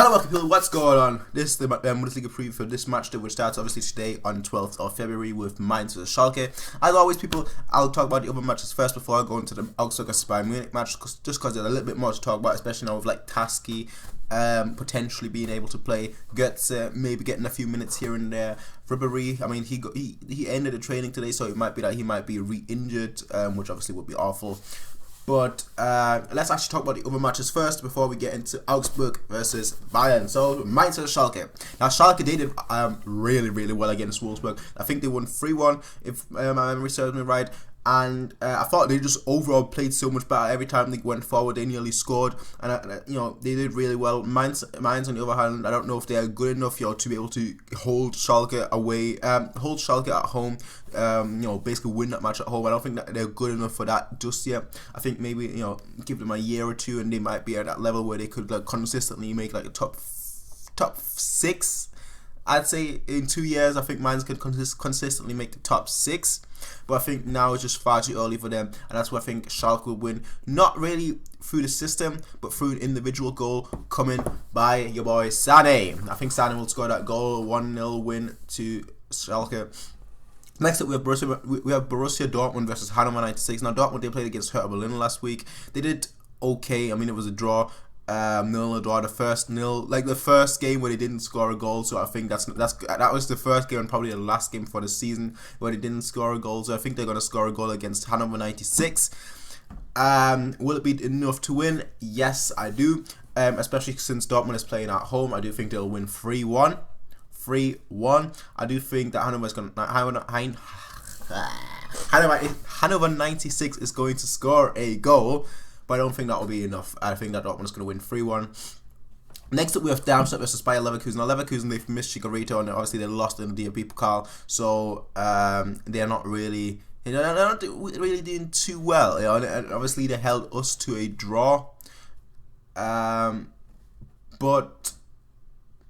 Hello, welcome people, what's going on? This is the Bundesliga preview for this match that will start obviously today on 12th of February with Mainz vs Schalke. As always people, I'll talk about the other matches first before I go into the Augsburg vs Bayern Munich match, just because there's a little bit more to talk about, especially now with like Taski potentially being able to play, Götze maybe getting a few minutes here and there. Ribery, I mean he ended the training today, so it might be that he might be re-injured, which obviously would be awful. But let's actually talk about the other matches first before we get into Augsburg versus Bayern. So Mainz vs Schalke. Now Schalke, they did really well against Wolfsburg. I think they won 3-1 if my memory serves me right. And I thought they just overall played so much better. Every time they went forward, they nearly scored, and you know, they did really well. Mainz on the other hand, I don't know if they are good enough, you know, to be able to hold Schalke away, hold Schalke at home. You know, basically win that match at home. I don't think that they're good enough for that just yet. I think maybe, you know, give them a year or two, and they might be at that level where they could like consistently make like a top 6. I'd say in 2 years, I think Mainz could consistently make the top 6. But I think now it's just far too early for them. And that's where I think Schalke will win. Not really through the system, but through an individual goal coming by your boy Sané. I think Sané will score that goal. 1-0 win to Schalke. Next up, we have Borussia Dortmund versus Hannover 96. Now, Dortmund, they played against Hertha Berlin last week. They did okay. I mean, it was a draw. 0-0 draw, the first game where they didn't score a goal, so I think that was the first game and probably the last game for the season where they didn't score a goal, so I think they're going to score a goal against Hannover 96. Will it be enough to win? Yes, I do, especially since Dortmund is playing at home. I do think they'll win 3-1. I do think that Hannover 96 is going to score a goal, but I don't think that will be enough. I think that Dortmund is going to win 3-1. Next up, we have Darmstadt versus Bayer Leverkusen. Now, Leverkusen, they've missed Chicharito, and obviously they lost in the DFB Pokal, so they're not really, you know, they're not really doing too well. You know, and obviously they held us to a draw, but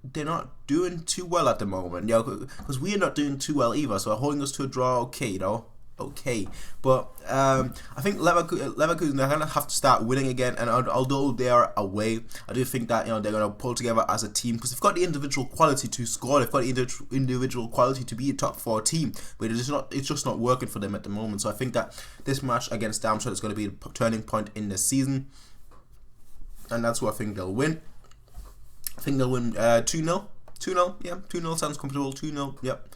they're not doing too well at the moment. You know, because we are not doing too well either. So holding us to a draw, okay, you know. Okay, but I think Leverkusen, they're gonna have to start winning again, and although they are away, I do think that, you know, they're gonna pull together as a team, because they've got the individual quality to score, they've got the individual quality to be a top 4 team, but it's just not working for them at the moment. So I think that this match against Darmstadt is going to be a turning point in the season, and that's what I think they'll win. I think they'll win 2-0. 2-0, yeah, 2-0 sounds comfortable. 2-0, yep.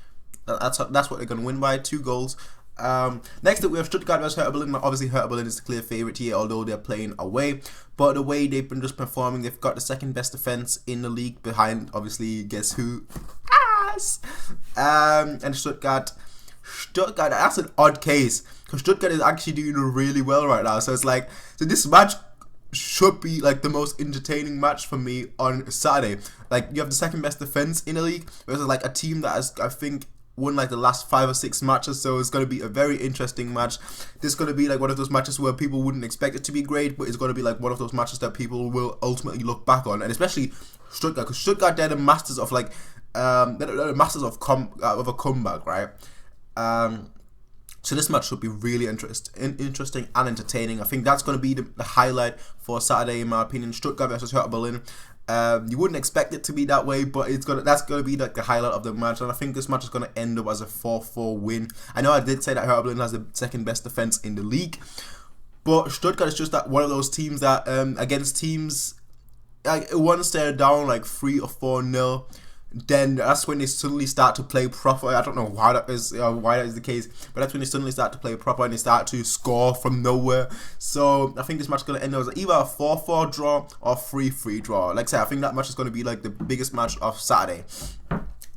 That's what they're gonna win by, 2 goals. Next up, we have Stuttgart vs Hertha Berlin. Obviously, Hertha Berlin is the clear favourite here, although they're playing away. But the way they've been just performing, they've got the second best defence in the league behind, obviously, guess who? Us! And Stuttgart, that's an odd case, because Stuttgart is actually doing really well right now. So it's like, so this match should be like the most entertaining match for me on Saturday. Like, you have the second best defence in the league versus like a team that has, I think, won like the last 5 or 6 matches, so it's going to be a very interesting match. This is going to be like one of those matches where people wouldn't expect it to be great, but it's going to be like one of those matches that people will ultimately look back on, and especially Stuttgart, because Stuttgart, they're the masters of like they're the masters of a comeback, right? So this match should be really interesting and entertaining. I think that's going to be the highlight for Saturday, in my opinion. Stuttgart versus Hertha Berlin. You wouldn't expect it to be that way, but that's gonna be like the highlight of the match, and I think this match is gonna end up as a 4-4 win. I know I did say that Hertha Berlin has the second best defense in the league, but Stuttgart is just that one of those teams that against teams like once they're down like 3 or 4-0, then that's when they suddenly start to play proper. I don't know why that is the case, but that's when they suddenly start to play proper and they start to score from nowhere. So I think this match is going to end up as either a 4-4 draw or 3-3 draw. Like I said, I think that match is going to be like the biggest match of Saturday.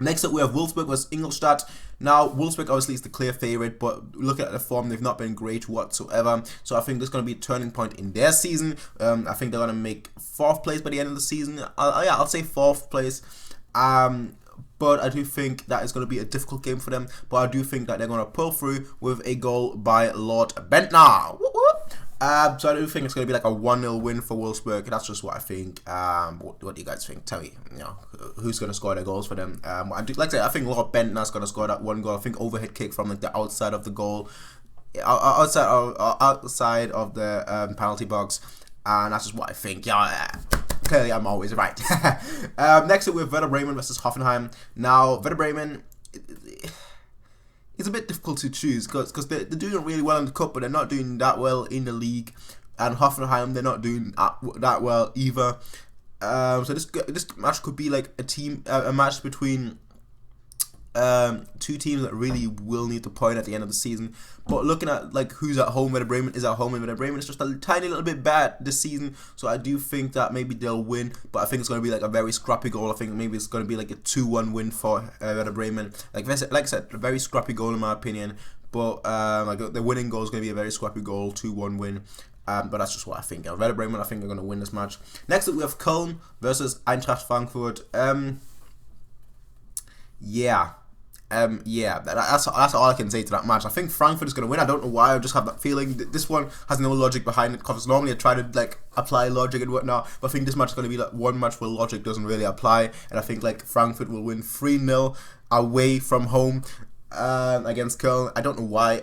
Next up, we have Wolfsburg vs Ingolstadt. Now, Wolfsburg obviously is the clear favourite, but looking at the form, they've not been great whatsoever. So I think this is going to be a turning point in their season. I think they're going to make 4th place by the end of the season. I'll say 4th place. But I do think that is going to be a difficult game for them. But I do think that they're going to pull through with a goal by Lord Bentner. So I do think it's going to be like a 1-0 win for Wolfsburg. That's just what I think. What do you guys think? Tell me, you know, who's going to score their goals for them. Like I said, I think Lord Bentner's going to score that 1 goal. I think overhead kick from like the outside of the goal, outside of the penalty box, and that's just what I think. Yeah. clearly I'm always right. Next up we have Werder Bremen versus Hoffenheim. Now Werder Bremen, it's a bit difficult to choose because they're doing really well in the cup, but they're not doing that well in the league. And Hoffenheim, they're not doing that well either. So this match could be like a match between two teams that really will need to point at the end of the season. But looking at like who's at home, Werder Bremen is at home, and Werder Bremen is just a tiny little bit bad this season. So I do think that maybe they'll win, but I think it's going to be like a very scrappy goal. I think maybe it's going to be like a 2-1 win for Werder Bremen. Like I said, a very scrappy goal in my opinion. But like the winning goal is going to be a very scrappy goal, 2-1 win. But that's just what I think. Werder Bremen, I think, are going to win this match. Next up, we have Köln versus Eintracht Frankfurt. That's all I can say to that match. I think Frankfurt is going to win. I don't know why. I just have that feeling. This one has no logic behind it because normally I try to like apply logic and whatnot. But I think this match is going to be like one match where logic doesn't really apply, and I think like Frankfurt will win 3-0 away from home against Köln. I don't know why.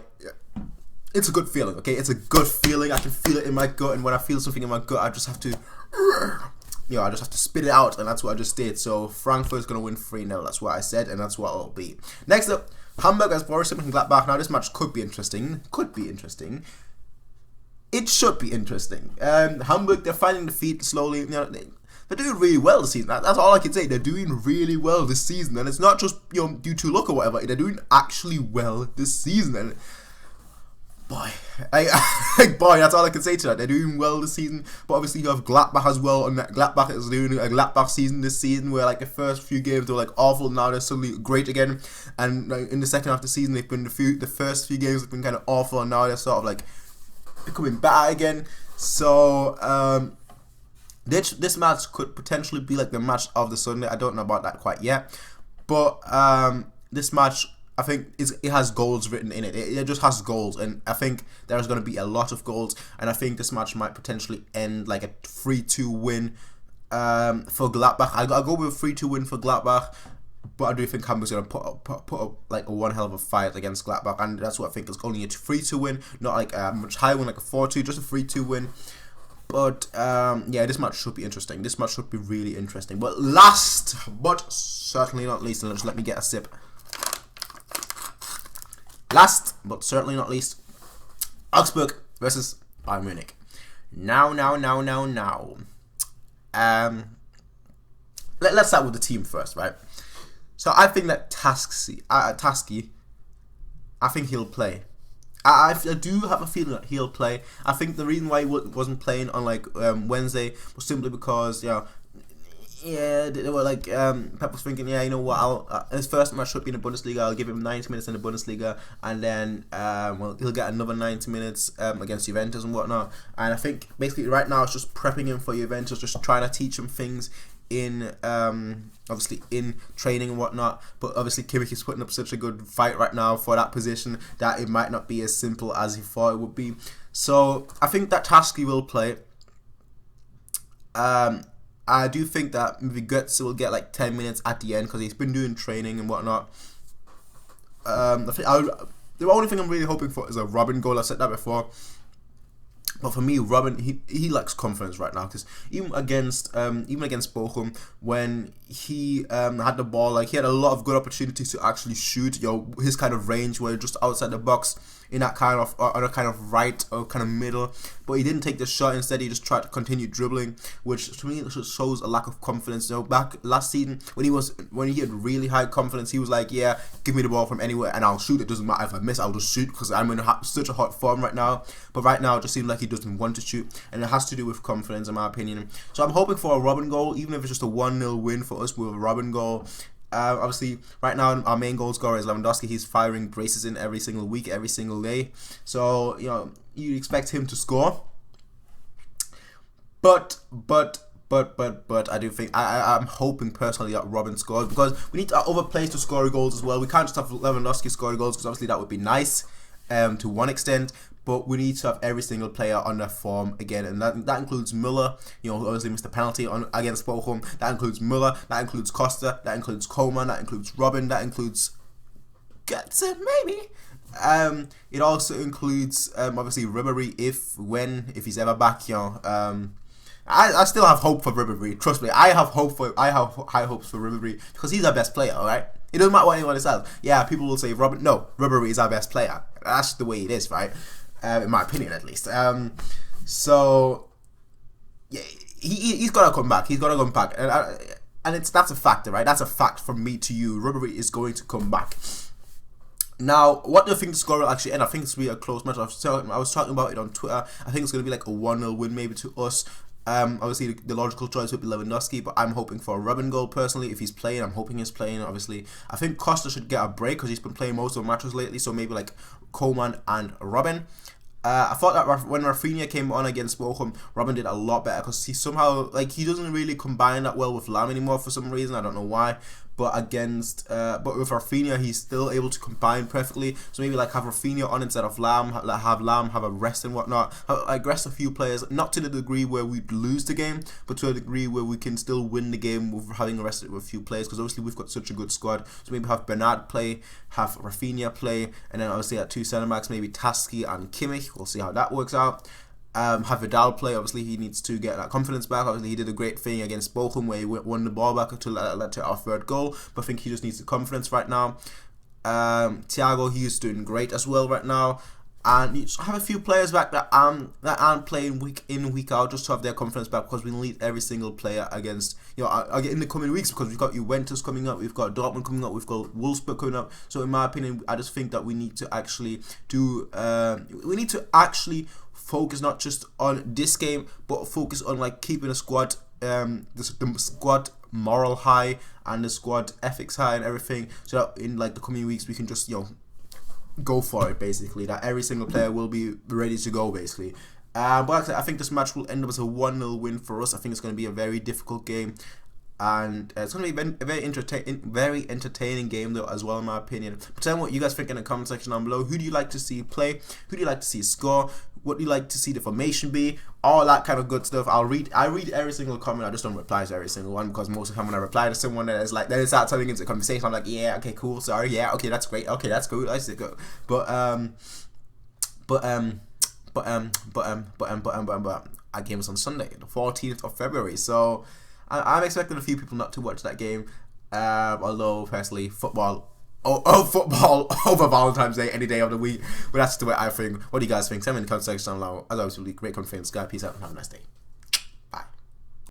It's a good feeling, okay? It's a good feeling. I can feel it in my gut, and when I feel something in my gut, I just have to, I just have to spit it out, and that's what I just did. So Frankfurt is going to win 3-0. That's what I said, and that's what it'll be. Next up, Hamburg as Borussia Mönchengladbach. Now this match could be interesting. It should be interesting. Hamburg, they're finding the feet slowly. They're doing really well this season. That's all I can say. They're doing really well this season, and it's not just due to luck or whatever. They're doing actually well this season, and boy, that's all I can say to that. They're doing well this season, but obviously you have Gladbach as well, and Gladbach is doing a Gladbach season this season where like the first few games they were like awful, now they're suddenly great again, and like, in the second half of the season they've been the first few games have been kind of awful, and now they're sort of like becoming better again. So this match could potentially be like the match of the Sunday. I don't know about that quite yet, but this match, I think it has goals written in it. It just has goals, and I think there's going to be a lot of goals, and I think this match might potentially end like a 3-2 win for Gladbach. I'll go with a 3-2 win for Gladbach, but I do think Hamburg's going to put up like a one hell of a fight against Gladbach, and that's what I think is only a 3-2 win, not like a much higher one like a 4-2, just a 3-2 win. But yeah, this match should be interesting. This match should be really interesting. But last but certainly not least, and just let me get a sip. Last, but certainly not least, Augsburg versus Bayern Munich. Now. Let's start with the team first, right? So I think that Tasky, I think he'll play. I do have a feeling that he'll play. I think the reason why he wasn't playing on like Wednesday was simply because they were like Pep was thinking, you know what, his first match should be in the Bundesliga. I'll give him 90 minutes in the Bundesliga, and then he'll get another 90 minutes against Juventus and whatnot. And I think basically right now it's just prepping him for Juventus, just trying to teach him things in obviously in training and whatnot. But obviously Kimmich is putting up such a good fight right now for that position that it might not be as simple as he thought it would be. So I think that Tasky will play. I do think that maybe Götze will get like 10 minutes at the end because he's been doing training and whatnot. The only thing I'm really hoping for is a Robin goal. I said that before. But for me, Robin, he lacks confidence right now, because even against Bochum, when he had the ball, like he had a lot of good opportunities to actually shoot. His kind of range were just outside the box in that kind of on a kind of right or kind of middle, but he didn't take the shot. Instead, he just tried to continue dribbling, which to me shows a lack of confidence. Back last season when he had really high confidence, he was like, yeah, give me the ball from anywhere and I'll shoot. It doesn't matter if I miss, I'll just shoot because I'm in such a hot form right now. But right now, it just seems like he doesn't want to shoot, and it has to do with confidence, in my opinion. So I'm hoping for a Robin goal, even if it's just a 1-0 win for us with a Robin goal. Obviously, right now our main goal scorer is Lewandowski. He's firing braces in every single week, every single day. So you expect him to score. But I do think I'm hoping personally that Robin scores, because we need other players to score goals as well. We can't just have Lewandowski score goals, because obviously that would be nice to one extent. But we need to have every single player on their form again, and that includes Müller. Obviously missed the penalty against Bochum. That includes Müller. That includes Costa. That includes Coman. That includes Robin. That includes Götze, maybe. It also includes obviously Ribéry if he's ever back. I still have hope for Ribery. Trust me, I have high hopes for Ribery because he's our best player. All right, it doesn't matter what anyone says. Yeah, people will say no, Ribery is our best player. That's the way it is, right? In my opinion, at least. So yeah, he's gotta come back. He's gotta come back, and that's a factor, right? That's a fact from me to you. Ribery is going to come back. Now, what do you think the score will actually end? I think it's going to be a close match. I was talking about it on Twitter. I think it's going to be like a 1-0 win maybe to us. Obviously, the logical choice would be Lewandowski, but I'm hoping for a Robin goal personally. If he's playing, I'm hoping he's playing, obviously. I think Costa should get a break because he's been playing most of the matches lately, so maybe like Coman and Robin. I thought that when Rafinha came on against Bochum, Robin did a lot better because he somehow, like, he doesn't really combine that well with Lam anymore for some reason. I don't know why. But but with Rafinha, he's still able to combine perfectly. So maybe like have Rafinha on instead of Lam, have Lam have a rest and whatnot. Like rest a few players, not to the degree where we lose the game, but to a degree where we can still win the game with having rested with a few players. Because obviously we've got such a good squad. So maybe have Bernard play, have Rafinha play, and then obviously at 2 centre backs, maybe Taski and Kimmich. We'll see how that works out. Have Vidal play. Obviously he needs to get that confidence back. Obviously he did a great thing against Bochum where he won the ball back to led to our 3rd goal, but I think he just needs the confidence right now. Thiago, he's doing great as well right now, and you just have a few players back that aren't playing week in week out, just to have their confidence back, because we need every single player against, you know, in the coming weeks, because we've got Juventus coming up, we've got Dortmund coming up, we've got Wolfsburg coming up. So in my opinion, I just think that we need to actually focus not just on this game, but focus on like keeping the squad the squad moral high and the squad ethics high and everything, so that in like the coming weeks we can just, you know, go for it, basically, that every single player will be ready to go, basically. But I think this match will end up as a 1-0 win for us. I think it's going to be a very difficult game, and it's going to be a very entertaining game though as well, in my opinion. But tell me what you guys think in the comment section down below. Who do you like to see play? Who do you like to see score? What do you like to see the formation be? All that kind of good stuff. I read every single comment. I just don't reply to every single one, because most of the time when I reply to someone that is like, then it starts turning into a conversation. I'm like, yeah, okay, cool, sorry, yeah, okay, that's great, okay, that's cool, I see, go. But our game is on Sunday, the 14th of February. So I'm expecting a few people not to watch that game. Although personally, football over Valentine's Day any day of the week. But that's the way I think. What do you guys think? Tell me in the comment section down below. As always, great conference, guys. Peace out and have a nice day.